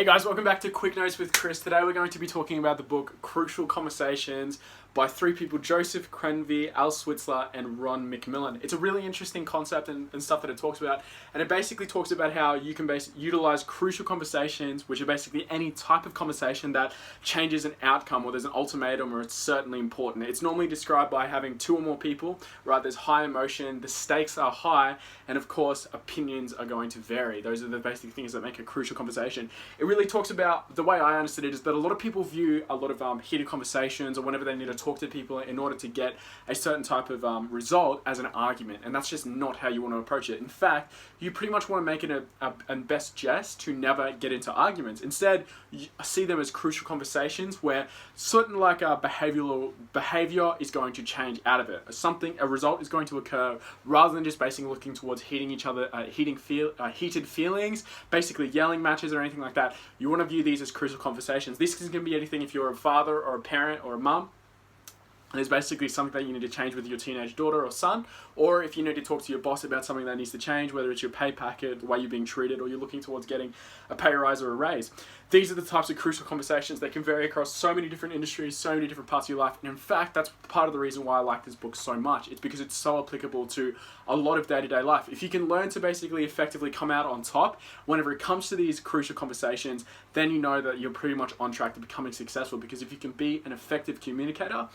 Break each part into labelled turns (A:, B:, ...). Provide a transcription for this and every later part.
A: Hey guys, welcome back to Quick Notes with Chris. Today we're going to be talking about the book Crucial Conversations by three people, Joseph Crenvey, Al Switzler, and Ron McMillan. It's a really interesting concept and stuff that it talks about, and it basically talks about how you can utilize crucial conversations, which are basically any type of conversation that changes an outcome, or there's an ultimatum, or it's certainly important. It's normally described by having two or more people, right? There's high emotion, the stakes are high, and of course, opinions are going to vary. Those are the basic things that make a crucial conversation. It really talks about, the way I understood it, is that a lot of people view a lot of heated conversations, or whenever they need to talk to people in order to get a certain type of result, as an argument, and that's just not how you want to approach it. In fact, you pretty much want to make it a best jest to never get into arguments. Instead, you see them as crucial conversations where certain behavior is going to change out of it. A result is going to occur, rather than just basically looking towards hitting each other, heated feelings, basically yelling matches or anything like that. You want to view these as crucial conversations. This is going to be anything if you're a father or a parent or a mum. There's basically something that you need to change with your teenage daughter or son, or if you need to talk to your boss about something that needs to change, whether it's your pay packet, the way you're being treated, or you're looking towards getting a pay rise or a raise. These are the types of crucial conversations that can vary across so many different industries, so many different parts of your life. And in fact, that's part of the reason why I like this book so much. It's because it's so applicable to a lot of day-to-day life. If you can learn to basically effectively come out on top whenever it comes to these crucial conversations, then you know that you're pretty much on track to becoming successful. Because if you can be an effective communicator,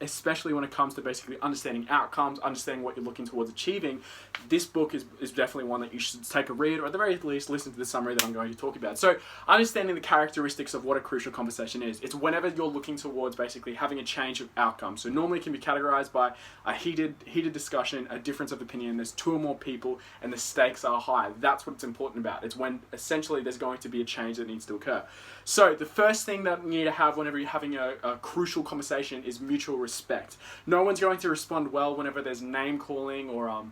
A: especially when it comes to basically understanding outcomes, understanding what you're looking towards achieving, this book is definitely one that you should take a read, or at the very least listen to the summary that I'm going to talk about. So understanding the characteristics of what a crucial conversation is. It's whenever you're looking towards basically having a change of outcome. So normally it can be categorized by a heated discussion, a difference of opinion, there's two or more people, and the stakes are high. That's what it's important about. It's when essentially there's going to be a change that needs to occur. So the first thing that you need to have whenever you're having a crucial conversation is mutual respect. No one's going to respond well whenever there's name calling or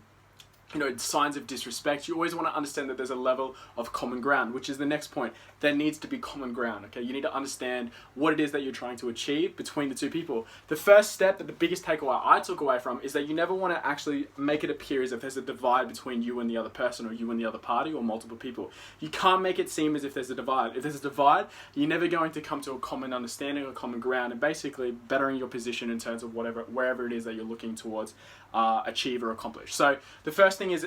A: signs of disrespect. You always want to understand that there's a level of common ground, which is the next point. There needs to be common ground, okay? You need to understand what it is that you're trying to achieve between the two people. The first step, that the biggest takeaway I took away from, is that you never want to actually make it appear as if there's a divide between you and the other person, or you and the other party, or multiple people. You can't make it seem as if there's a divide. If there's a divide, you're never going to come to a common understanding or common ground, and basically bettering your position in terms of wherever it is that you're looking towards achieve or accomplish. So the first thing is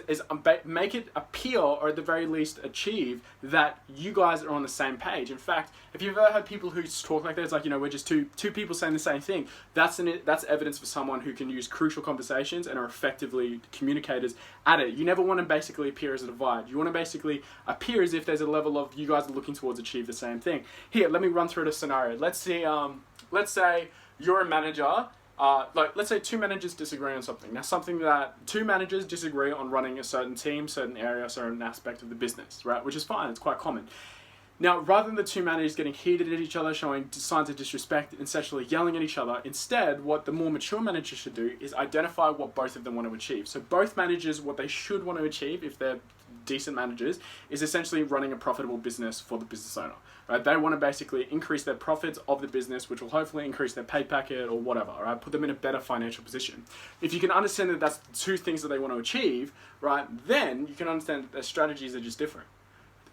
A: make it appear, or at the very least achieve, that you guys are on the same page. In fact, if you've ever had people who talk like that, it's like, we're just two people saying the same thing. That's evidence for someone who can use crucial conversations and are effectively communicators at it. You never want to basically appear as a divide. You want to basically appear as if there's a level of you guys are looking towards achieve the same thing. Here, let me run through the scenario. Let's say you're a manager. Let's say two managers disagree on something. Now, something that two managers disagree on running a certain team, certain area, certain aspect of the business, right? Which is fine, it's quite common. Now, rather than the two managers getting heated at each other, showing signs of disrespect, and essentially yelling at each other, instead, what the more mature manager should do is identify what both of them want to achieve. So both managers, what they should want to achieve, if they're decent managers, is essentially running a profitable business for the business owner. Right? They want to basically increase their profits of the business, which will hopefully increase their pay packet or whatever, right? Put them in a better financial position. If you can understand that that's the two things that they want to achieve, right, then you can understand that their strategies are just different.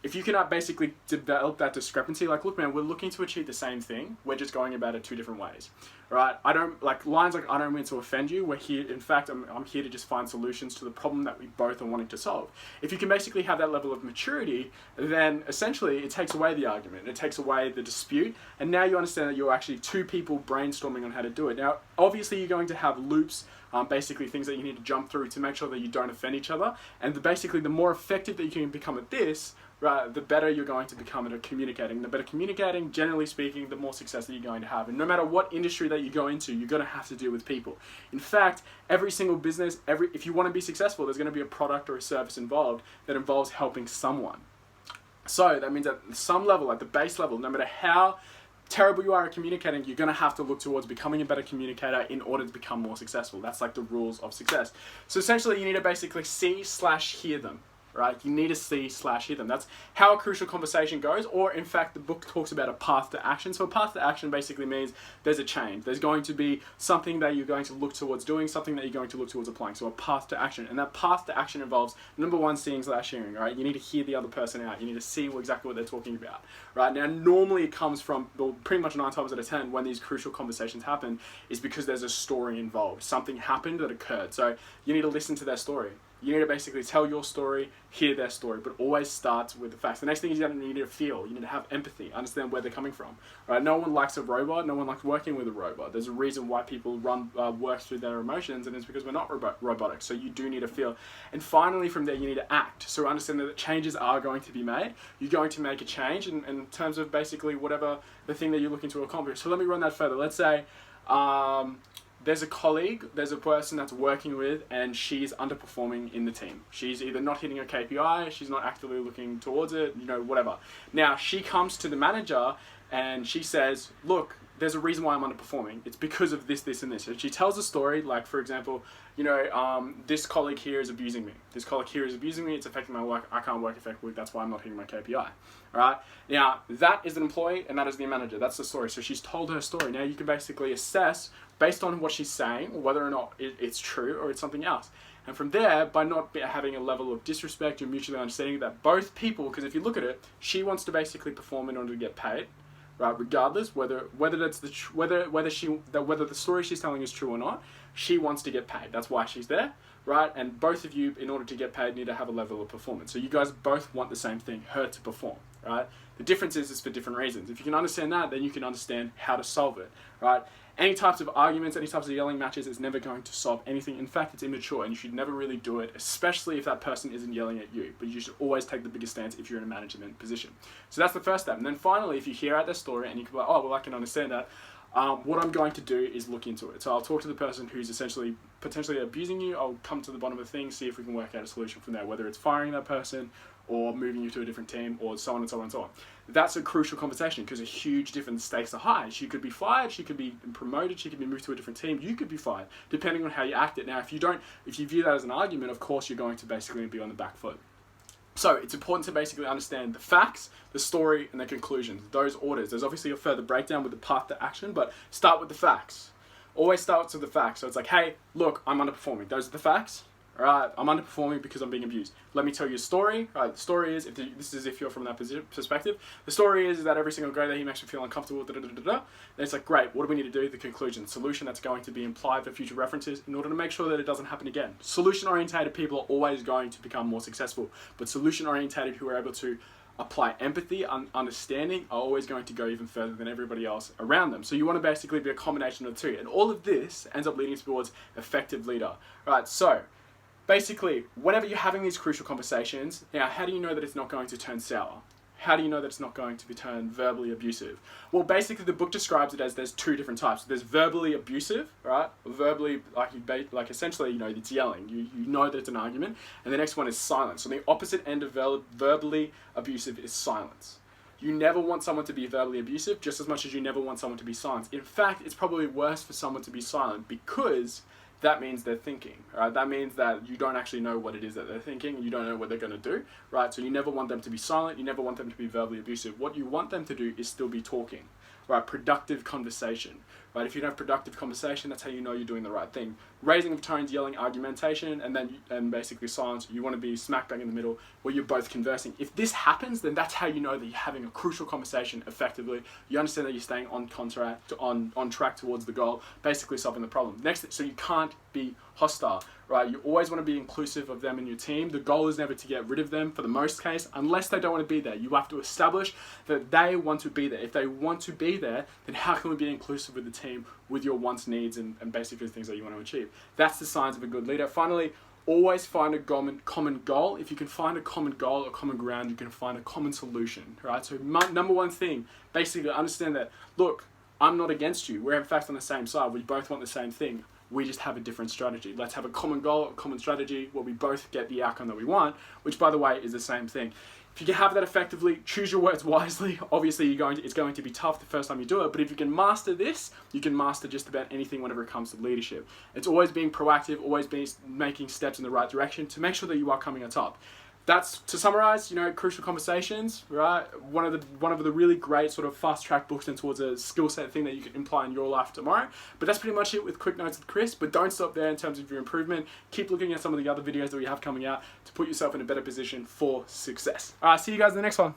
A: If you cannot basically develop that discrepancy, like, look, man, we're looking to achieve the same thing. We're just going about it two different ways, right? I don't mean to offend you. We're here, in fact, I'm here to just find solutions to the problem that we both are wanting to solve. If you can basically have that level of maturity, then essentially it takes away the argument. It takes away the dispute. And now you understand that you're actually two people brainstorming on how to do it. Now, obviously you're going to have loops, basically things that you need to jump through to make sure that you don't offend each other. And the more effective that you can become at this, right, the better you're going to become at communicating. The better communicating, generally speaking, the more success that you're going to have. And no matter what industry that you go into, you're going to have to deal with people. In fact, every single business, if you want to be successful, there's going to be a product or a service involved that involves helping someone. So that means at some level, at the base level, no matter how terrible you are at communicating, you're going to have to look towards becoming a better communicator in order to become more successful. That's like the rules of success. So essentially, you need to basically see/hear them. right? You need to see/hear them. That's how a crucial conversation goes, or in fact, the book talks about a path to action. So a path to action basically means there's a change. There's going to be something that you're going to look towards doing, something that you're going to look towards applying. So a path to action. And that path to action involves, number one, seeing/hearing, right? You need to hear the other person out. You need to see exactly what they're talking about, right? Now, normally it comes from, well, pretty much 9 times out of 10, when these crucial conversations happen, is because there's a story involved. Something happened that occurred. So you need to listen to their story. You need to basically tell your story, hear their story, but always starts with the facts. The next thing is you need to feel. You need to have empathy, understand where they're coming from. Right? No one likes a robot. No one likes working with a robot. There's a reason why people work through their emotions, and it's because we're not robotic. So you do need to feel. And finally, from there, you need to act. So understand that changes are going to be made. You're going to make a change in terms of basically whatever the thing that you're looking to accomplish. So let me run that further. Let's say there's a colleague, there's a person that's working with, and she's underperforming in the team. She's either not hitting her KPI, she's not actively looking towards it, whatever. Now, she comes to the manager and she says, look, there's a reason why I'm underperforming. It's because of this, this, and this. And she tells a story, like, for example, this colleague here is abusing me. This colleague here is abusing me. It's affecting my work. I can't work effectively. That's why I'm not hitting my KPI. All right? Now, that is an employee, and that is the manager. That's the story. So she's told her story. Now, you can basically assess, based on what she's saying, whether or not it's true or it's something else. And from there, by not having a level of disrespect, you're mutually understanding that both people, because if you look at it, she wants to basically perform in order to get paid. Right, regardless whether the story she's telling is true or not, she wants to get paid. That's why she's there, right? And both of you, in order to get paid, need to have a level of performance. So you guys both want the same thing, her to perform, right? The difference is for different reasons. If you can understand that, then you can understand how to solve it, right? Any types of arguments, any types of yelling matches is never going to solve anything. In fact, it's immature, and you should never really do it, especially if that person isn't yelling at you. But you should always take the biggest stance if you're in a management position. So that's the first step. And then finally, if you hear out their story and you can be like, oh, well, I can understand that, what I'm going to do is look into it. So I'll talk to the person who's essentially potentially abusing you. I'll come to the bottom of the thing, see if we can work out a solution from there, whether it's firing that person or moving you to a different team, or so on and so on and so on. That's a crucial conversation because a huge different stakes are high. She could be fired, she could be promoted, she could be moved to a different team, you could be fired, depending on how you act it. Now, if you view that as an argument, of course you're going to basically be on the back foot. So it's important to basically understand the facts, the story, and the conclusions, those orders. There's obviously a further breakdown with the path to action, but start with the facts. Always start with the facts. So it's like, hey, look, I'm underperforming. Those are the facts. All right, I'm underperforming because I'm being abused. Let me tell you a story. Right, the story is, this is if you're from that perspective, the story is that every single day that he makes me feel uncomfortable, Then it's like, great, what do we need to do? The conclusion, solution that's going to be implied for future references in order to make sure that it doesn't happen again. Solution-orientated people are always going to become more successful, but solution-orientated who are able to apply empathy and understanding are always going to go even further than everybody else around them. So you want to basically be a combination of the two. And all of this ends up leading towards effective leader. Right, so basically, whenever you're having these crucial conversations, now, how do you know that it's not going to turn sour? How do you know that it's not going to be turned verbally abusive? Well, basically, the book describes it as there's two different types. There's verbally abusive, right? Verbally, like essentially, it's yelling. You know that it's an argument. And the next one is silence. So the opposite end of verbally abusive is silence. You never want someone to be verbally abusive just as much as you never want someone to be silent. In fact, it's probably worse for someone to be silent because that means they're thinking, right? That means that you don't actually know what it is that they're thinking, and you don't know what they're going to do, right? So you never want them to be silent, you never want them to be verbally abusive. What you want them to do is still be talking, right? Productive conversation, right? If you don't have productive conversation, that's how you know you're doing the right thing. Raising of tones, yelling, argumentation, and basically silence. You want to be smack bang in the middle where you're both conversing. If this happens, then that's how you know that you're having a crucial conversation effectively. You understand that you're staying on track towards the goal, basically solving the problem. Next, so you can't be hostile, right? You always want to be inclusive of them in your team. The goal is never to get rid of them for the most case, unless they don't want to be there. You have to establish that they want to be there. If they want to be there, then how can we be inclusive with the team, with your wants, needs, and basically things that you want to achieve? That's the signs of a good leader. Finally, always find a common goal. If you can find a common goal or common ground, you can find a common solution, right? So number one thing, basically understand that, look, I'm not against you. We're in fact on the same side. We both want the same thing. We just have a different strategy. Let's have a common goal, a common strategy where we both get the outcome that we want, which, by the way, is the same thing. If you can have that effectively, choose your words wisely. Obviously, it's going to be tough the first time you do it, but if you can master this, you can master just about anything whenever it comes to leadership. It's always being proactive, always being making steps in the right direction to make sure that you are coming on top. that's, to summarize, Crucial Conversations, right? One of the really great sort of fast track books and towards a skill set thing that you can imply in your life tomorrow. But that's pretty much it with Quick Notes with Chris. But don't stop there in terms of your improvement. Keep looking at some of the other videos that we have coming out to put yourself in a better position for success. All right, see you guys in the next one.